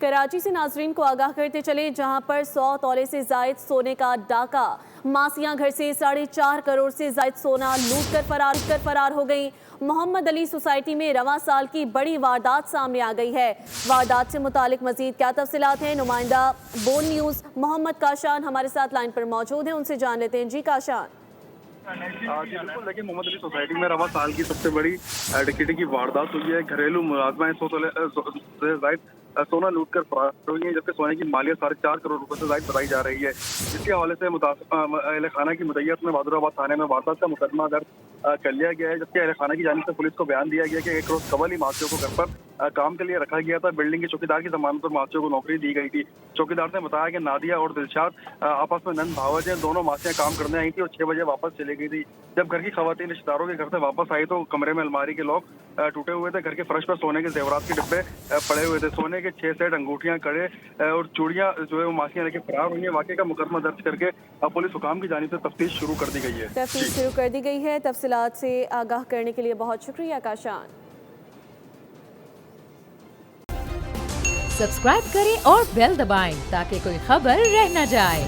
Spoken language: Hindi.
कराची से नाजरीन को आगाह करते चले, जहां पर 100 तोले से जायद सोने का डाका। मासिया घर से 4.5 करोड़ से जायद सोना लूट कर फरार हो गई। मोहम्मद अली सोसाइटी में रवां साल की बड़ी वारदात सामने आ गई है। वारदात से मुतालिक मजीद क्या तफसीलात हैं, नुमाइंदा बोल न्यूज़ मोहम्मद काशान हमारे साथ लाइन पर मौजूद हैं, उनसे जान लेते हैं। जी काशान। जी बिल्कुल, देखिए मोहम्मद अली सोसाइटी में रवा साल की सबसे बड़ी डकैती की वारदात हुई है। घरेलू मुलाजमाएं 100 तोले से जायद सोना लूट कर फरार हुई है, जबकि सोने की मालियत 4.5 करोड़ रुपए से जायद बताई जा रही है। इसके हवाले से अहल खाना की मुद्दत में बहादुराबाद थाने में वारदात का मुकदमा दर्ज कर लिया गया है, जबकि अहल खाना की जानिब से पुलिस को बयान दिया गया कि एक रोज कबल ही मासियों को घर पर काम के लिए रखा गया था। बिल्डिंग के चौकीदार की जमानत पर मासियों को नौकरी दी गई थी। चौकीदार ने बताया कि नादिया और दिलशाद आपस में नंद भावज हैं। दोनों मासियां काम करने आई थी और 6 बजे वापस चली गई थी। जब घर की खवातीन रिश्तेदारों के घर से वापस आई तो कमरे में अलमारी के लॉक टूटे हुए थे। घर के फर्श पर सोने के जेवरात के डिब्बे पड़े हुए थे। सोने के 6 सेट अंगूठियां, कड़े और चूड़ियां जो है वो मासियां लेके फरार हुई है। वाकई का मुकदमा दर्ज करके पुलिस हुकाम की जानिब से तफ्तीश शुरू कर दी गई है। तफ्तीश शुरू कर दी गई है। तफसीलात से आगाह करने के लिए बहुत शुक्रिया काशान। सब्सक्राइब करें और बेल दबाएं ताकि कोई खबर रह न जाए।